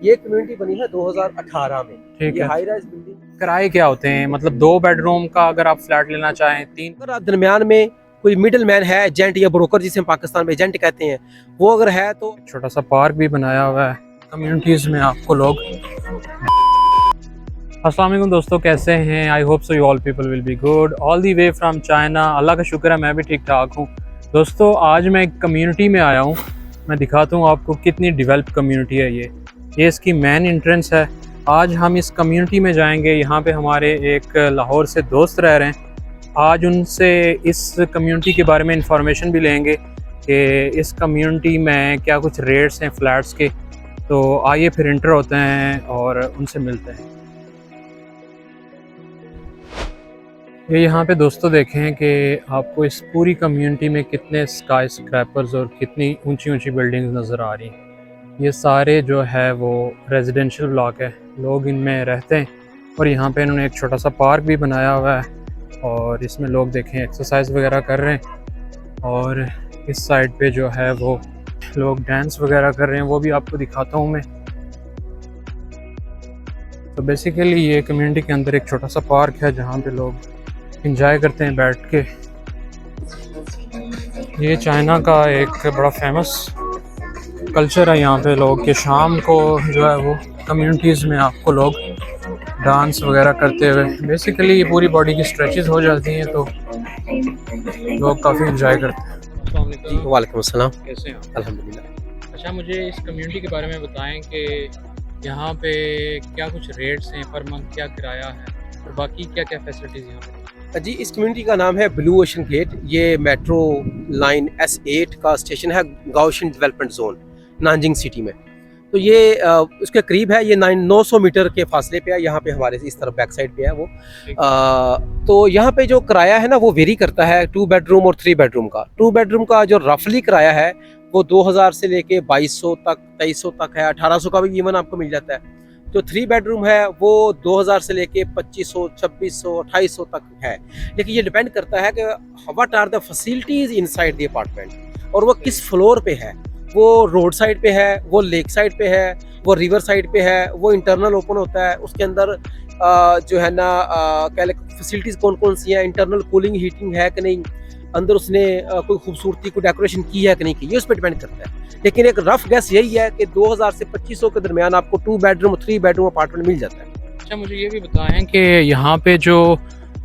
ये कम्युनिटी बनी है 2018 में। ठीक ये है। High rise building. किराए क्या होते हैं, मतलब 2 बेडरूम का अगर आप फ्लैट लेना चाहें, 3? अगर आप दरमियान में कोई मिडिल मैन है, एजेंट या ब्रोकर जिसे हम पाकिस्तान में एजेंट कहते हैं, वो अगर है तो छोटा सा पार्क भी बनाया हुआ है कम्युनिटीज़ में आपको लोग। अस्सलाम वालेकुम दोस्तों, कैसे हैं? I hope so you all people will be good all the way from China. अल्लाह का शुक्र है मैं भी ठीक ठाक हूँ। दोस्तों आज मैं एक कम्युनिटी में आया हूँ, मैं दिखाता हूँ आपको कितनी डेवलप कम्युनिटी है ये इसकी मेन एंट्रेंस है। आज हम इस कम्युनिटी में जाएंगे। यहाँ पे हमारे एक लाहौर से दोस्त रह रहे हैं। आज उनसे इस कम्युनिटी के बारे में इंफॉर्मेशन भी लेंगे कि इस कम्युनिटी में क्या कुछ रेट्स हैं फ्लैट्स के। तो आइए फिर इंटर होते हैं और उनसे मिलते हैं। ये यहाँ पे दोस्तों देखें कि आपको इस पूरी कम्युनिटी में कितने स्काई स्क्रैपर्स और कितनी ऊंची ऊंची बिल्डिंग्स नज़र आ रही हैं। ये सारे जो है वो रेजिडेंशियल ब्लॉक है, लोग इनमें रहते हैं। और यहाँ पे इन्होंने एक छोटा सा पार्क भी बनाया हुआ है और इसमें लोग देखें एक्सरसाइज वगैरह कर रहे हैं। और इस साइड पे जो है वो लोग डांस वगैरह कर रहे हैं, वो भी आपको दिखाता हूँ मैं। तो बेसिकली ये कम्युनिटी के अंदर एक छोटा सा पार्क है जहाँ पे लोग इंजॉय करते हैं बैठ के। ये चाइना का एक बड़ा फेमस कल्चर है यहाँ पे लोग के शाम को जो है वो कम्युनिटीज़ में आपको लोग डांस वगैरह करते हुए, बेसिकली ये पूरी बॉडी की स्ट्रेचेस हो जाती हैं तो लोग काफ़ी इंजॉय करते हैं। अस्सलाम वालेकुम। वालेकुम अस्सलाम। कैसे हैं आप? अल्हम्दुलिल्लाह। अच्छा, मुझे इस कम्युनिटी के बारे में बताएं कि यहाँ पे क्या कुछ रेट्स हैं, पर मंथ क्या किराया है और बाकी क्या क्या फैसिलिटीज़ यहाँ पे? जी, इस कम्युनिटी का नाम है ब्लू ओशन गेट। ये मेट्रो लाइन S8 का स्टेशन है, गाओशियन डेवलपमेंट जोन, नानजिंग सिटी में। तो ये उसके करीब है। ये 900 मीटर के फासले पे है। यहाँ पे हमारे इस तरफ बैक साइड पे है वो। तो यहाँ पे जो किराया है ना वो वेरी करता है 2 बेडरूम और 3 बेडरूम का। 2 बेडरूम का जो रफली किराया है वो 2000 से लेके 2200 तक, 2300 तक है, 1800 का भी इवन आपको मिल जाता है। जो 3 बेडरूम है वो 2000 से लेके 2500, 2600, 2800 तक है। लेकिन ये डिपेंड करता है कि what are the facilities inside the apartment और वो किस फ्लोर पे है। वो रोड साइड पे है, वो लेक साइड पे है, वो रिवर साइड पे है, वो इंटरनल ओपन होता है। उसके अंदर जो है ना फैसिलिटीज कौन कौन सी हैं, इंटरनल कूलिंग हीटिंग है कि नहीं, अंदर उसने कोई खूबसूरती को डेकोरेशन की है कि नहीं की, ये उस पर डिपेंड करता है। लेकिन एक रफ गैस यही है कि 2000 से 2500 के दरमियान आपको 2 बेडरूम और 3 बेडरूम अपार्टमेंट मिल जाता है। अच्छा, मुझे ये भी बताएं कि यहाँ पे जो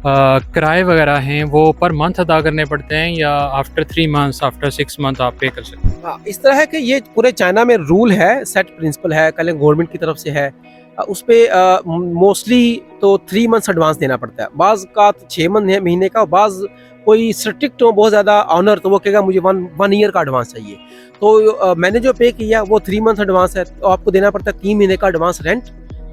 किराए वगैरह हैं वो पर मंथ अदा करने पड़ते हैं या आफ्टर 3 मंथ्स, आफ्टर 6 मंथ आप पे कर सकते हैं? हाँ, इस तरह है कि ये पूरे चाइना में रूल है, सेट प्रिंसिपल है, कल गवर्नमेंट की तरफ से है। उस पर मोस्टली तो 3 मंथ्स एडवांस देना पड़ता है, बाज़ का 6 महीने का, बाज़ कोई स्ट्रिक्ट हो बहुत ज़्यादा ऑनर तो वो कहेगा मुझे वन ईयर का एडवांस चाहिए। तो मैंने जो पे किया वो 3 मंथ एडवांस है। तो आपको देना पड़ता है 3 महीने का एडवांस रेंट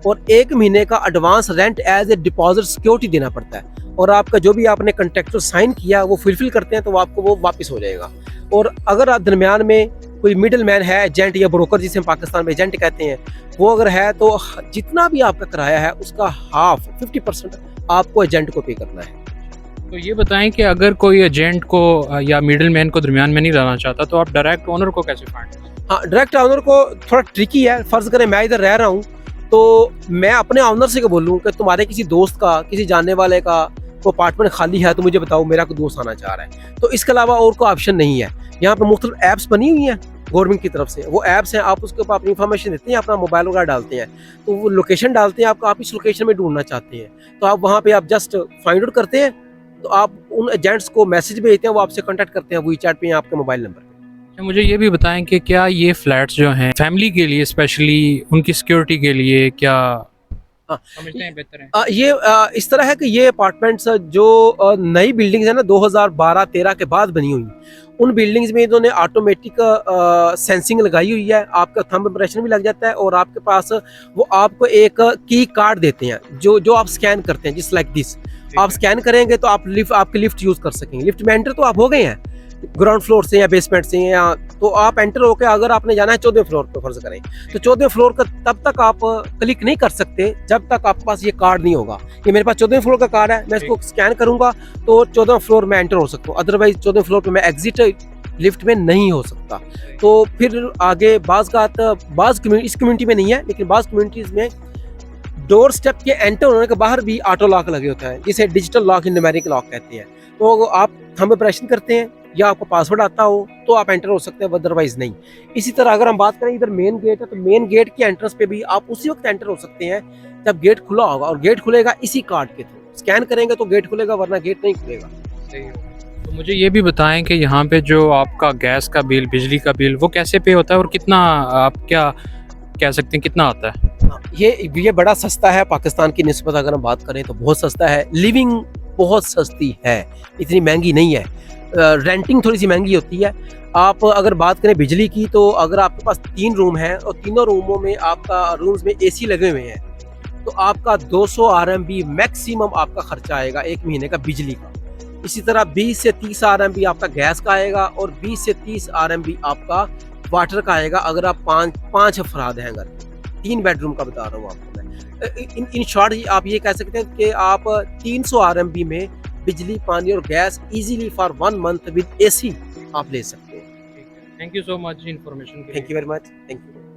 और 1 महीने का advance rent as a deposit security देना पड़ता है। और आपका जो भी आपने कॉन्ट्रैक्टर साइन किया वो फुलफिल करते हैं तो आपको वो वापस हो जाएगा। और अगर आप दरमियान में कोई मिडिल मैन है, एजेंट या ब्रोकर जिसे हम पाकिस्तान में एजेंट कहते हैं, वो अगर है तो जितना भी आपका किराया है उसका हाफ 50% आपको एजेंट को पे करना है। तो ये बताएं कि अगर कोई एजेंट को या मिडिल मैन को दरमियान में नहीं लाना चाहता तो आप डायरेक्ट ओनर को कैसे फाइंड करें? हाँ, डायरेक्ट ओनर को थोड़ा ट्रिकी है। फ़र्ज़ करें मैं इधर रह रहा हूँ तो मैं अपने ओनर से क्या बोलूँ कि तुम्हारे किसी दोस्त का, किसी जानने वाले का वो अपार्टमेंट खाली है तो मुझे बताओ, मेरा कोई दोस्त आना चाह रहा है। तो इसके अलावा और कोई ऑप्शन नहीं है। यहाँ पे मुख्तलिफ ऐप्स बनी हुई हैं गवर्नमेंट की तरफ से। वो ऐप्स हैं, आप उसके ऊपर अपनी इन्फॉर्मेशन देते हैं, अपना मोबाइल वगैरह डालते हैं तो वो लोकेशन डालते हैं आपको, आप इस लोकेशन में ढूंढना चाहते हैं तो आप वहाँ पे आप जस्ट फाइंड आउट करते हैं। तो आप उन एजेंट्स को मैसेज भेजते हैं, वो आपसे कांटेक्ट करते हैं वी चैट पे आपके मोबाइल नंबर पे। अच्छा, मुझे ये भी बताएं कि क्या ये फ्लैट्स जो हैं फैमिली के लिए, स्पेशली उनकी सिक्योरिटी के लिए क्या समझते हैं बेहतर है? ये इस तरह है कि ये अपार्टमेंट्स जो नई बिल्डिंग्स है ना 2012-13 के बाद बनी हुई, उन बिल्डिंग्स में इन्होंने ऑटोमेटिक सेंसिंग लगाई हुई है। आपका थंब इंप्रेशन भी लग जाता है और आपके पास वो आपको एक की कार्ड देते हैं जो आप स्कैन करते हैं, जिस लाइक दिस। आप स्कैन करेंगे तो आप आपकी लिफ्ट यूज कर सकेंगे। लिफ्ट में एंटर तो आप हो गए हैं ग्राउंड फ्लोर से या बेसमेंट से, या तो आप एंटर होकर अगर आपने जाना है 14वें फ्लोर पे, फर्ज करें तो 14वें फ्लोर का तब तक आप क्लिक नहीं कर सकते जब तक आपके पास ये कार्ड नहीं होगा। ये मेरे पास 14वें फ्लोर का कार्ड है, मैं इसको स्कैन करूंगा तो 14वें फ्लोर में एंटर हो सकता हूँ। अदरवाइज 14वें फ्लोर पे मैं एग्जिट लिफ्ट में नहीं हो सकता। तो फिर आगे इस कम्युनिटी में नहीं है, लेकिन बाज़ कम्युनिटीज़ में डोर स्टेप के एंटर होने के बाहर भी ऑटो लॉक लगे होते हैं, जिसे डिजिटल लॉक या न्यूमेरिक लॉक कहते हैं। तो आप थंब इंप्रेशन करते हैं या आपको पासवर्ड आता हो तो आप एंटर हो सकते हैं, अदरवाइज नहीं। इसी तरह अगर हम बात करें, इधर मेन गेट है, तो मेन गेट के एंट्रेंस पे भी आप उसी वक्त एंटर हो सकते हैं जब गेट खुला होगा, और गेट खुलेगा इसी कार्ड के थ्रू। स्कैन करेंगे तो गेट खुलेगा, वरना गेट नहीं खुलेगा। तो मुझे ये भी बताएं कि यहाँ पे जो आपका गैस का बिल, बिजली का बिल, वो कैसे पे होता है और कितना, आप क्या कह सकते हैं, कितना आता है? ये बड़ा सस्ता है, पाकिस्तान की निस्बत अगर हम बात करें तो बहुत सस्ता है। लिविंग बहुत सस्ती है, इतनी महंगी नहीं है। रेंटिंग थोड़ी सी महंगी होती है। आप अगर बात करें बिजली की, तो अगर आपके पास 3 रूम हैं और तीनों रूमों में आपका रूम्स में एसी लगे हुए हैं, तो आपका 200 RMB मैक्सिमम आपका खर्चा आएगा 1 महीने का बिजली का। इसी तरह 20 से 30 RMB आपका गैस का आएगा, और 20 से 30 RMB आपका वाटर का आएगा, अगर आप 5 अफराद हैं घर। 3 बेडरूम का बता रहा हूँ आपको मैं। इन शॉर्ट आप ये कह सकते हैं कि आप 300 RMB में बिजली, पानी और gas easily for 1 month with AC आप ले सकते हैं। Thank you so much information के लिए। Thank you very much. Thank you.